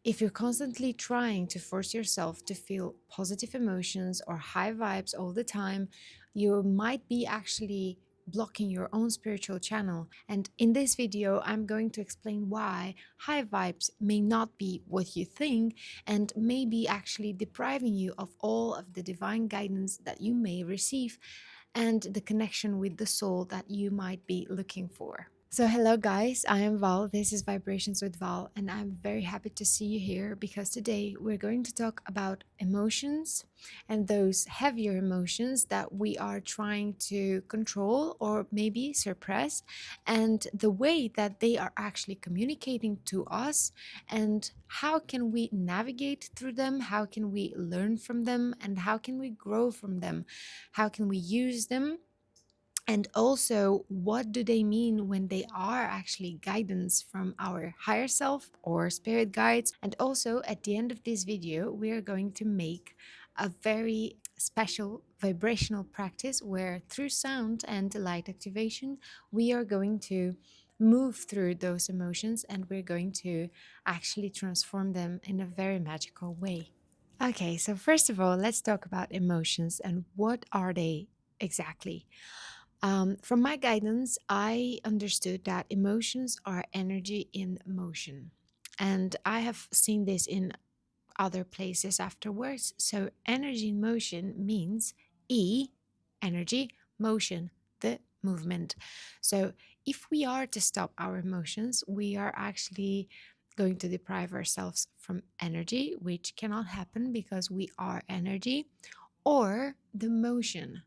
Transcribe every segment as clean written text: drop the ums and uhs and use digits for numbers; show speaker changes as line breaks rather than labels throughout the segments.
If you're constantly trying to force yourself to feel positive emotions or high vibes all the time, you might be actually blocking your own spiritual channel. And in this video, I'm going to explain why high vibes may not be what you think and may be actually depriving you of all of the divine guidance that you may receive and the connection with the soul that you might be looking for. So, hello guys, I am Val. This is Vibrations with Val, and I'm very happy to see you here because today we're going to talk about emotions and those heavier emotions that we are trying to control or maybe suppress, and the way that they are actually communicating to us, and how can we navigate through them, how can we learn from them, and how can we grow from them, how can we use them, and also what do they mean when they are actually guidance from our higher self or spirit guides. And also at the end of this video we are going to make a very special vibrational practice where through sound and light activation we are going to move through those emotions and we're going to actually transform them in a very magical way. Okay, so first of all, let's talk about emotions and what are they exactly. From my guidance, I understood that emotions are energy in motion. And I have seen this in other places afterwards. So, energy in motion means E, energy, motion, the movement. So, if we are to stop our emotions, we are actually going to deprive ourselves from energy, which cannot happen because we are energy, or the motion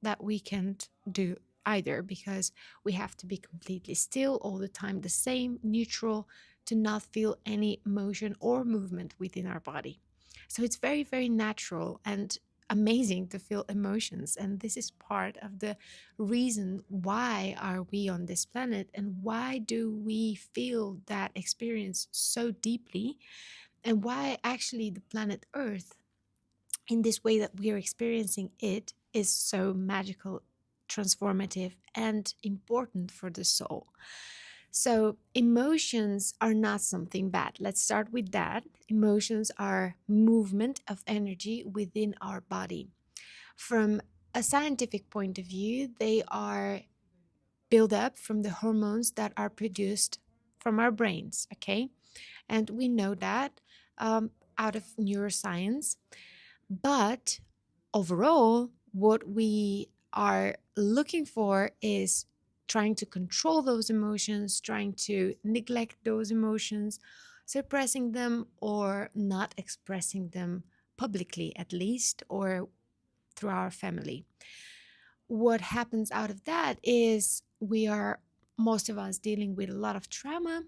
that we can't do either because we have to be completely still all the time, the same, neutral, to not feel any motion or movement within our body. So it's very, very natural and amazing to feel emotions, and this is part of the reason why are we on this planet and why do we feel that experience so deeply, and why actually the planet Earth in this way that we are experiencing it is so magical, transformative, and important for the soul. So, emotions are not something bad. Let's start with that. Emotions are movement of energy within our body. From a scientific point of view, they are built up from the hormones that are produced from our brains, okay? And we know that out of neuroscience. But overall, what we are looking for is trying to control those emotions, trying to neglect those emotions, suppressing them, or not expressing them publicly, at least, or through our family. What happens out of that is we are, most of us, dealing with a lot of trauma,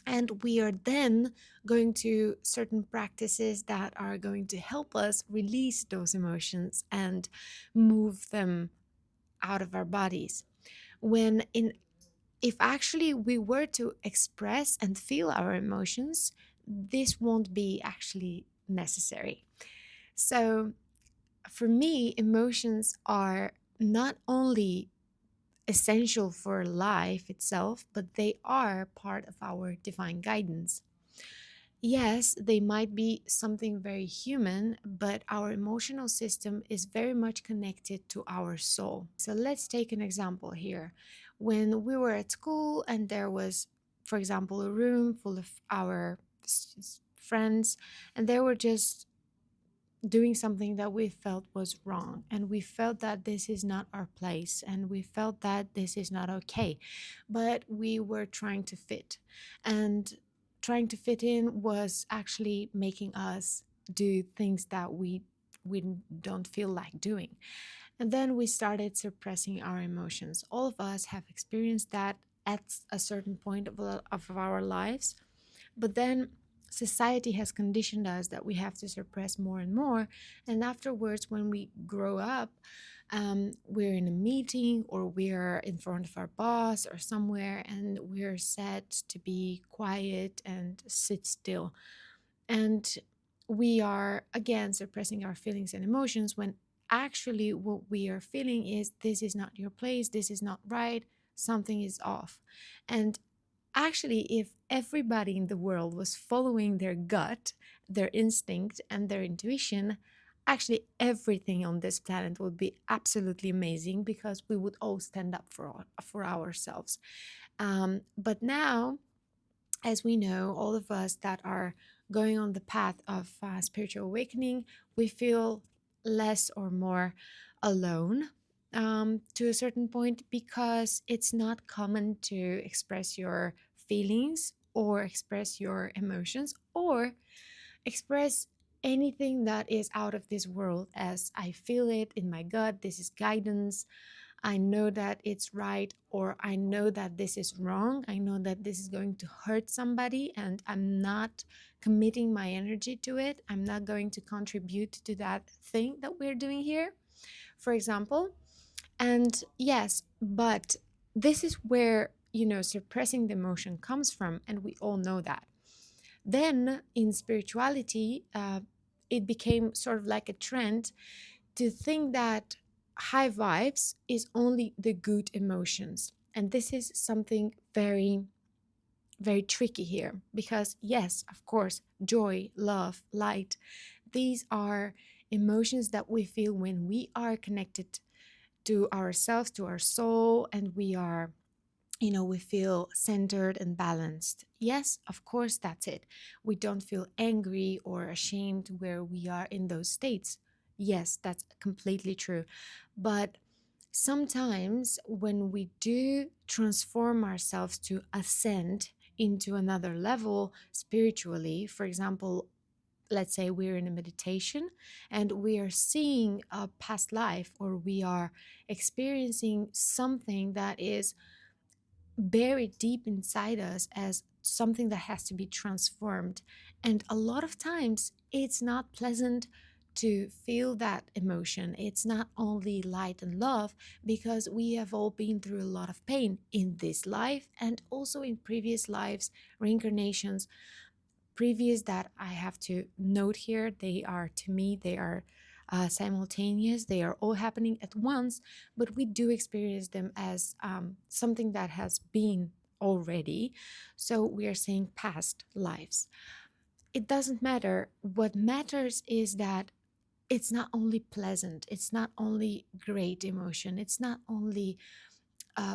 and we are then going to certain practices that are going to help us release those emotions and move them out of our bodies. When in if actually we were to express and feel our emotions, this won't be actually necessary. So for me, emotions are not only essential for life itself, but they are part of our divine guidance. Yes, they might be something very human, but our emotional system is very much connected to our soul. So let's take an example here. When we were at school and there was, for example, a room full of our friends, and they were just doing something that we felt was wrong, and we felt that this is not our place, and we felt that this is not okay, but we were trying to fit, and trying to fit in was actually making us do things that we don't feel like doing. And then we started suppressing our emotions. All of us have experienced that at a certain point of our lives, but then society has conditioned us that we have to suppress more and more. And afterwards, when we grow up, we're in a meeting or we're in front of our boss or somewhere, and we're set to be quiet and sit still. And we are again suppressing our feelings and emotions when actually what we are feeling is this is not your place, this is not right, something is off. And Actually, if everybody in the world was following their gut, their instinct, and their intuition, actually everything on this planet would be absolutely amazing because we would all stand up for ourselves. But now, as we know, all of us that are going on the path of spiritual awakening, we feel less or more alone, to a certain point, because it's not common to express your feelings or express your emotions or express anything that is out of this world as I feel it in my gut. This is guidance. I know that it's right, or I know that this is wrong. I know that this is going to hurt somebody, and I'm not committing my energy to it. I'm not going to contribute to that thing that we're doing here, for example. And yes, but this is where, suppressing the emotion comes from, and we all know that. Then in spirituality, it became sort of like a trend to think that high vibes is only the good emotions. And this is something very, very tricky here because, yes, of course, joy, love, light, these are emotions that we feel when we are connected to ourselves, to our soul, and we feel centered and balanced. Yes, of course, that's it. We don't feel angry or ashamed where we are in those states. Yes, that's completely true. But sometimes when we do transform ourselves to ascend into another level spiritually, for example, let's say we're in a meditation and we are seeing a past life, or we are experiencing something that is buried deep inside us as something that has to be transformed. And a lot of times it's not pleasant to feel that emotion. It's not only light and love, because we have all been through a lot of pain in this life and also in previous lives, reincarnations, previous, that I have to note here. They are, to me, they are simultaneous. They are all happening at once, but we do experience them as something that has been already. So we are saying past lives. It doesn't matter. What matters is that it's not only pleasant, it's not only great emotion, it's not only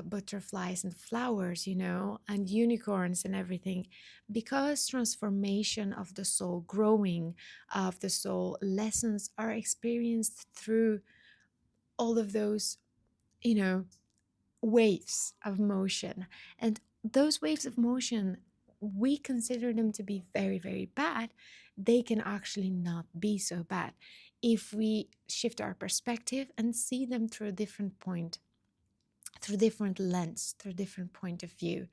butterflies and flowers, and unicorns and everything, because transformation of the soul, growing of the soul, lessons are experienced through all of those, you know, waves of motion. And those waves of motion, we consider them to be very, very bad. They can actually not be so bad if we shift our perspective and see them through a different point, through different lens, through different point of view.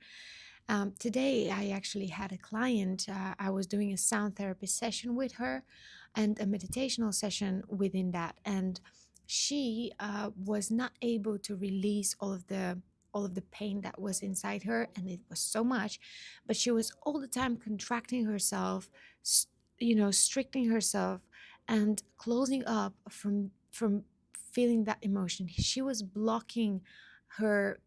Today, I actually had a client. I was doing a sound therapy session with her and a meditational session within that. And she was not able to release all of the pain that was inside her, and it was so much. But she was all the time contracting herself, stricting herself, and closing up from feeling that emotion. She was blocking her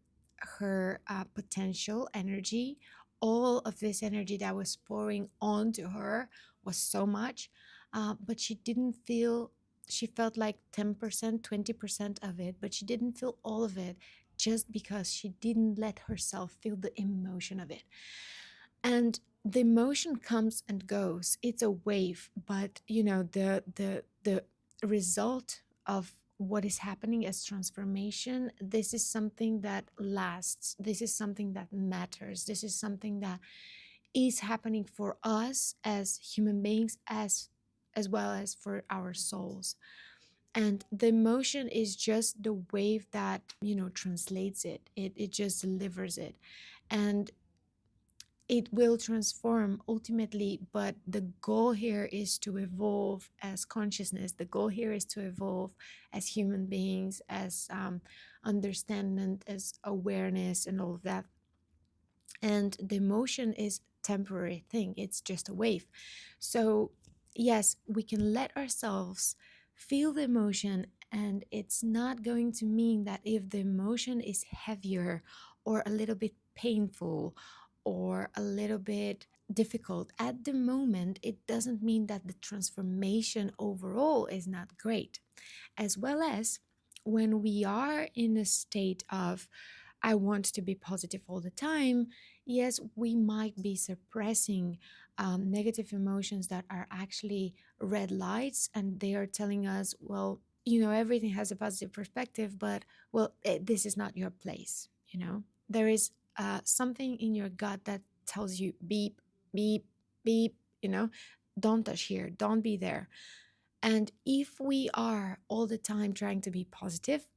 potential energy. All of this energy that was pouring onto her was so much, but she didn't feel. She felt like 10%, 20% of it, but she didn't feel all of it, just because she didn't let herself feel the emotion of it. And the emotion comes and goes. It's a wave, but the result of what is happening as transformation, this is something that lasts. This is something that matters. This is something that is happening for us as human beings, as well as for our souls. And the emotion is just the wave that translates it. It just delivers it. And it will transform ultimately, but the goal here is to evolve as consciousness. The goal here is to evolve as human beings, as understanding, as awareness, and all of that. And the emotion is temporary thing, it's just a wave. So yes, we can let ourselves feel the emotion, and it's not going to mean that if the emotion is heavier or a little bit painful or a little bit difficult at the moment, it doesn't mean that the transformation overall is not great. As well as when we are in a state of, I want to be positive all the time, yes, we might be suppressing negative emotions that are actually red lights, and they are telling us, well, everything has a positive perspective, but, well, this is not your place. There is something in your gut that tells you beep, beep, beep, don't touch here, don't be there. And if we are all the time trying to be positive,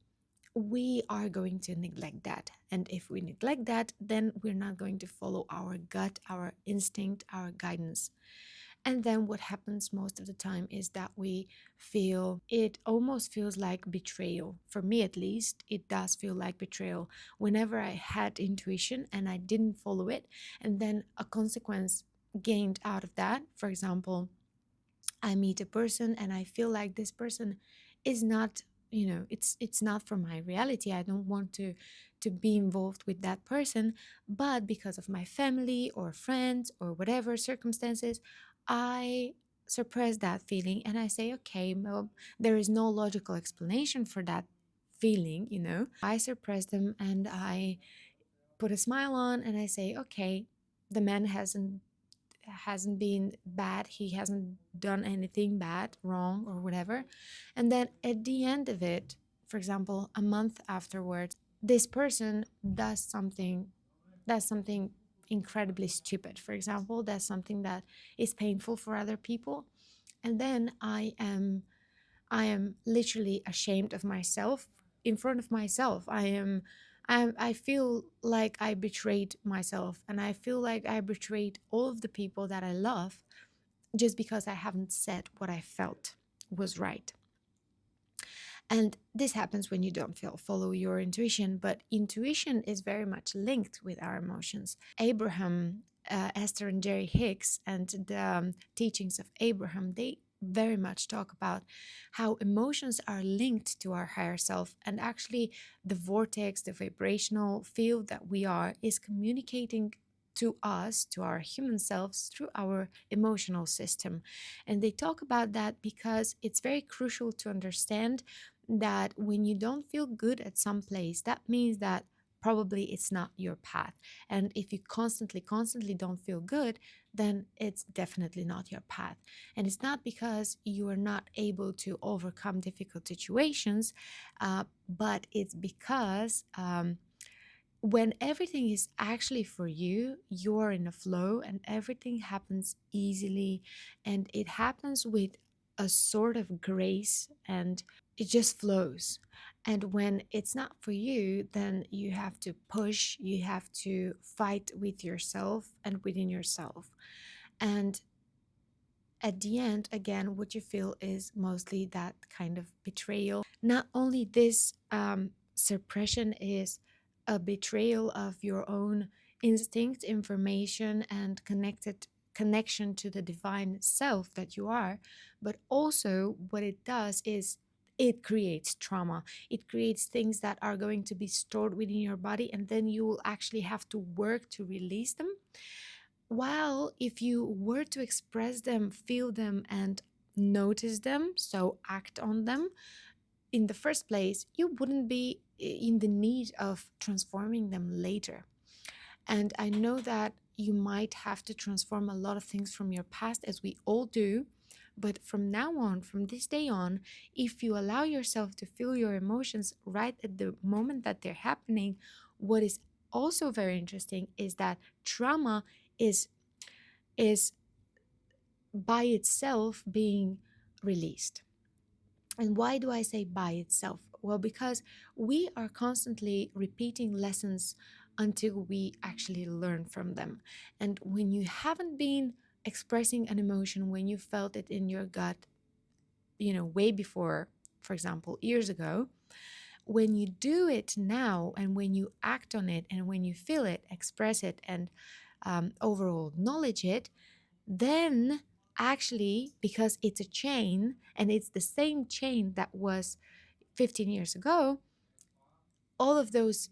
we are going to neglect that. And if we neglect that, then we're not going to follow our gut, our instinct, our guidance. And then what happens most of the time is that we feel, it almost feels like betrayal. For me, at least, it does feel like betrayal whenever I had intuition and I didn't follow it. And then a consequence gained out of that, for example, I meet a person and I feel like this person is not, it's not from my reality. I don't want to be involved with that person, but because of my family or friends or whatever circumstances, I suppress that feeling and I say, okay, well, there is no logical explanation for that feeling. I suppress them and I put a smile on and I say, okay, the man hasn't been bad, he hasn't done anything bad, wrong, or whatever. And then at the end of it, for example, a month afterwards, this person does something incredibly stupid, for example, does something that is painful for other people. And then I am literally ashamed of myself in front of myself. I feel like I betrayed myself, and I feel like I betrayed all of the people that I love just because I haven't said what I felt was right. And this happens when you don't follow your intuition, but intuition is very much linked with our emotions. Abraham, Esther, and Jerry Hicks, and the teachings of Abraham, they very much talk about how emotions are linked to our higher self, and actually the vortex, the vibrational field that we are, is communicating to us, to our human selves, through our emotional system. And they talk about that because it's very crucial to understand that when you don't feel good at some place, that means that probably it's not your path. And if you constantly don't feel good, then it's definitely not your path. And it's not because you are not able to overcome difficult situations, but it's because when everything is actually for you, you're in a flow and everything happens easily, and it happens with a sort of grace, and it just flows. And when it's not for you, then you have to push, you have to fight with yourself and within yourself. And at the end, again, what you feel is mostly that kind of betrayal. Not only this, suppression is a betrayal of your own instinct, information, and connection to the divine self that you are, but also what it does is it creates trauma. It creates things that are going to be stored within your body, and then you will actually have to work to release them. While if you were to express them, feel them, and notice them, so act on them, in the first place, you wouldn't be in the need of transforming them later. And I know that you might have to transform a lot of things from your past, as we all do. But from now on, from this day on, if you allow yourself to feel your emotions right at the moment that they're happening, what is also very interesting is that trauma is by itself being released. And why do I say by itself? Well, because we are constantly repeating lessons until we actually learn from them. And when you haven't been expressing an emotion, when you felt it in your gut, way before, for example, years ago, when you do it now and when you act on it and when you feel it, express it, and overall acknowledge it, then actually, because it's a chain and it's the same chain that was 15 years ago, all of those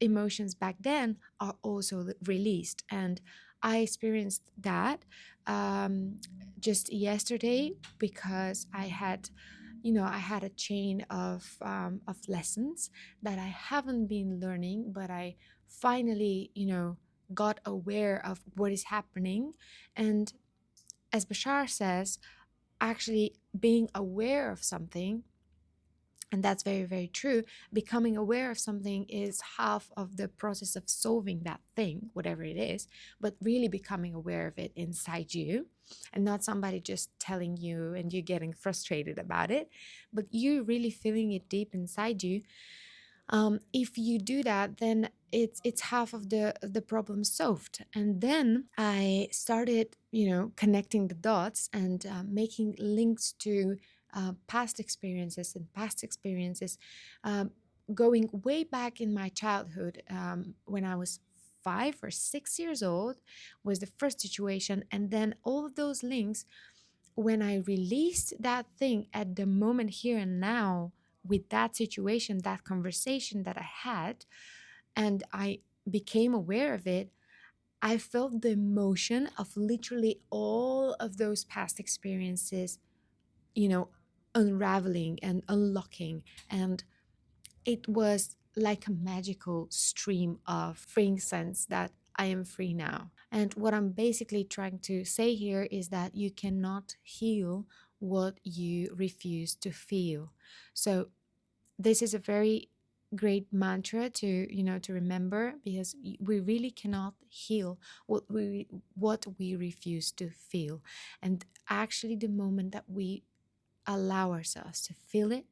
emotions back then are also released. And I experienced that um, just yesterday, because I had a chain of lessons that I haven't been learning, but I finally, got aware of what is happening. And as Bashar says, actually being aware of something, and that's very, very true. Becoming aware of something is half of the process of solving that thing, whatever it is, but really becoming aware of it inside you, and not somebody just telling you and you getting frustrated about it, but you really feeling it deep inside you. If you do that, then it's half of the problem solved. And then I started, connecting the dots and making links to past experiences, um, going way back in my childhood, when I was 5 or 6 years old was the first situation. And then all of those links, when I released that thing at the moment here and now, with that situation, that conversation that I had, and I became aware of it, I felt the emotion of literally all of those past experiences, you know, unraveling and unlocking. And it was like a magical stream of freeing sense that I am free now. And what I'm basically trying to say here is that you cannot heal what you refuse to feel. So this is a very great mantra to remember, because we really cannot heal what we refuse to feel. And actually, the moment that we allow ourselves to feel it,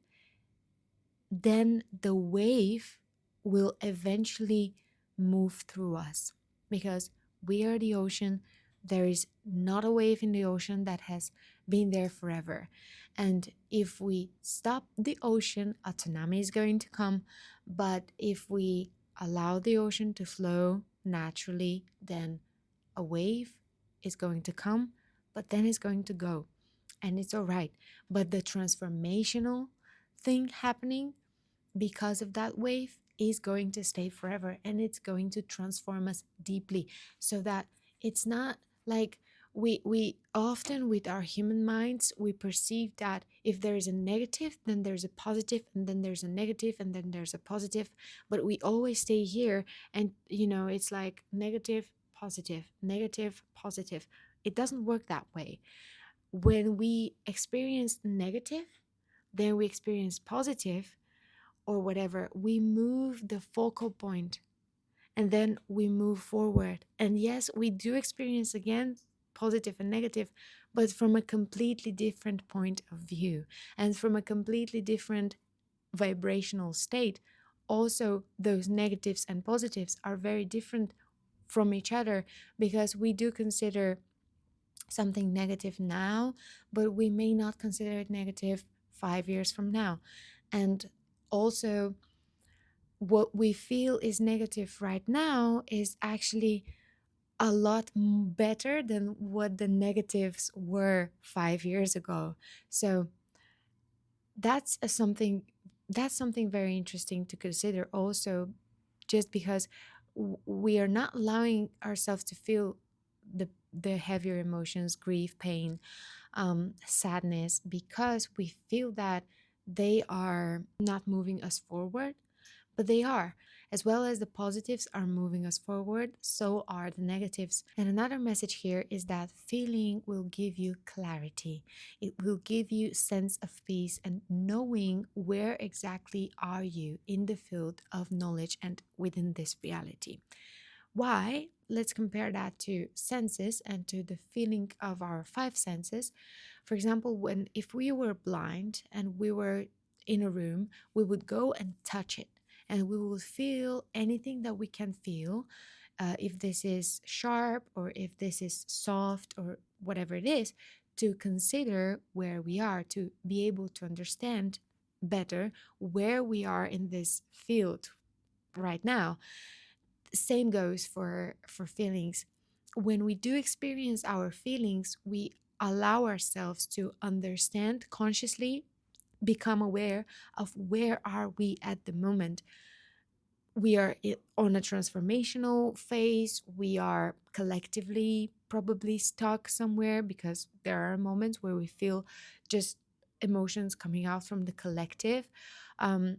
then the wave will eventually move through us, because we are the ocean. There is not a wave in the ocean that has been there forever. And if we stop the ocean, a tsunami is going to come. But if we allow the ocean to flow naturally, then a wave is going to come, but then it's going to go. And it's all right. But the transformational thing happening because of that wave is going to stay forever, and it's going to transform us deeply, so that it's not like we often, with our human minds, we perceive that if there is a negative, then there's a positive, and then there's a negative, and then there's a positive. But we always stay here, and it's like negative, positive, negative, positive. It doesn't work that way. When we experience negative, then we experience positive, or whatever, we move the focal point, and then we move forward. And yes, we do experience again positive and negative, but from a completely different point of view and from a completely different vibrational state. Also, those negatives and positives are very different from each other, because we do consider something negative now, but we may not consider it negative 5 years from now. And also, what we feel is negative right now is actually a lot better than what the negatives were 5 years ago. So that's something very interesting to consider also, just because we are not allowing ourselves to feel the heavier emotions, grief, pain, sadness, because we feel that they are not moving us forward. But they are. As well as the positives are moving us forward, so are the negatives. And another message here is that feeling will give you clarity. It will give you sense of peace and knowing where exactly are you in the field of knowledge and within this reality. Why? Let's compare that to senses and to the feeling of our five senses. For example, if we were blind and we were in a room, we would go and touch it, and we will feel anything that we can feel, if this is sharp or if this is soft or whatever it is, to consider where we are, to be able to understand better where we are in this field right now. Same goes for feelings. When we do experience our feelings, we allow ourselves to understand consciously, become aware of where are we at the moment. we are on a transformational phase. We are collectively probably stuck somewhere because there are moments where we feel just emotions coming out from the collective. Um,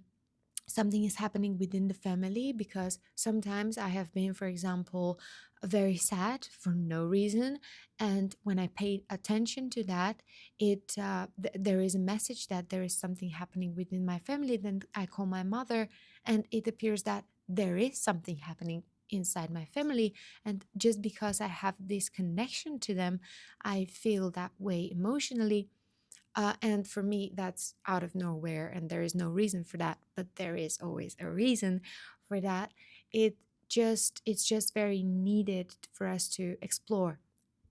Something is happening within the family, because sometimes I have been, for example, very sad for no reason, and when I paid attention to that, there is a message that there is something happening within my family. Then I call my mother, and it appears that there is something happening inside my family, and just because I have this connection to them, I feel that way emotionally. And for me, that's out of nowhere, and there is no reason for that. But there is always a reason for that. It's just very needed for us to explore.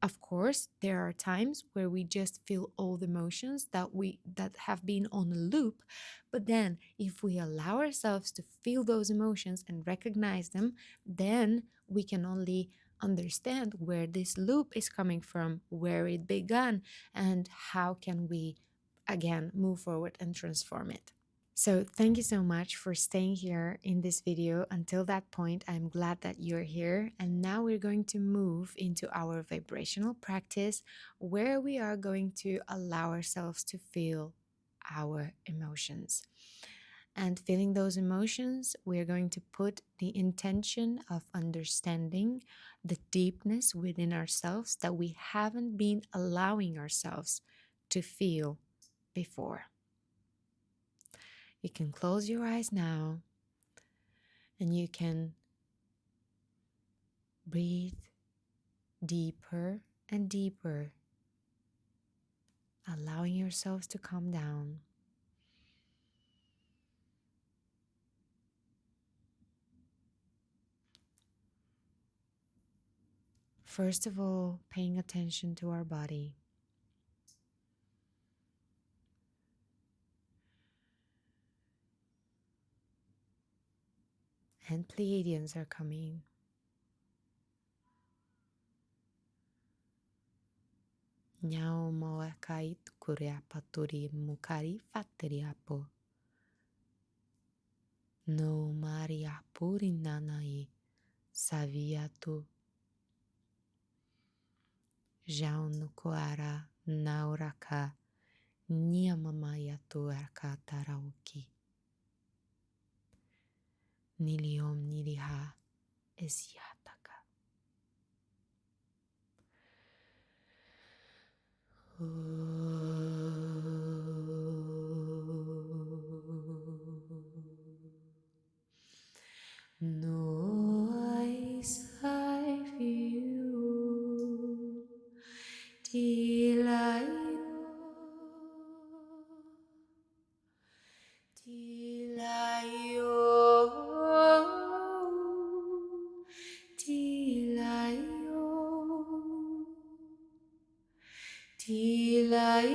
Of course, there are times where we just feel all the emotions that have been on a loop. But then, if we allow ourselves to feel those emotions and recognize them, then we can only understand where this loop is coming from, where it began, and how can we again move forward and transform it. So thank you so much for staying here in this video until that point. I'm glad that you're here. And now we're going to move into our vibrational practice, where we are going to allow ourselves to feel our emotions. And feeling those emotions, we're going to put the intention of understanding the deepness within ourselves that we haven't been allowing ourselves to feel before. You can close your eyes now, and you can breathe deeper and deeper, allowing yourselves to calm down. First of all, paying attention to our body. And Pleiadians are coming. Nyao moa kai tukurea paturi mukari fateriapo. No maria puri nanai saviatu. Jau no koara nauraka niamamaya tuarka tarauki. Niliom niliha esiataka. No eyes I view till I till I till I till I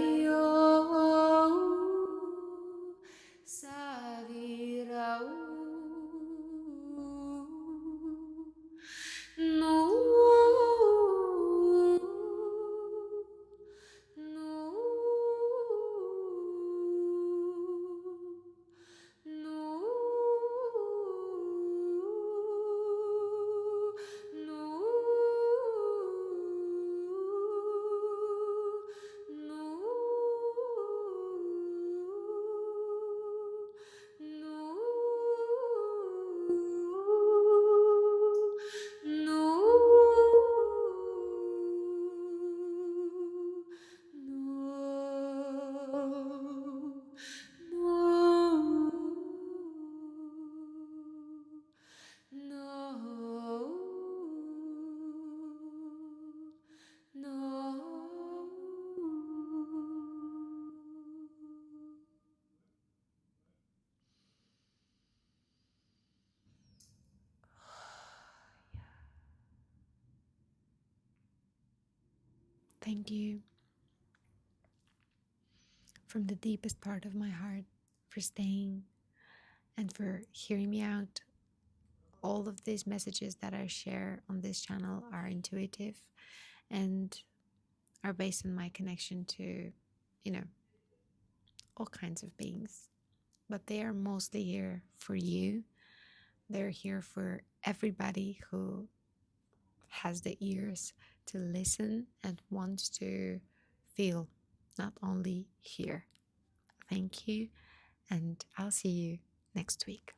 savirau no no no no no no no. Thank you from the deepest part of my heart for staying and for hearing me out. All of these messages that I share on this channel are intuitive and are based on my connection to, you know, all kinds of beings. But they are mostly here for you, They're here for everybody who has the ears to listen and wants to feel, not only hear. Thank you, and I'll see you next week.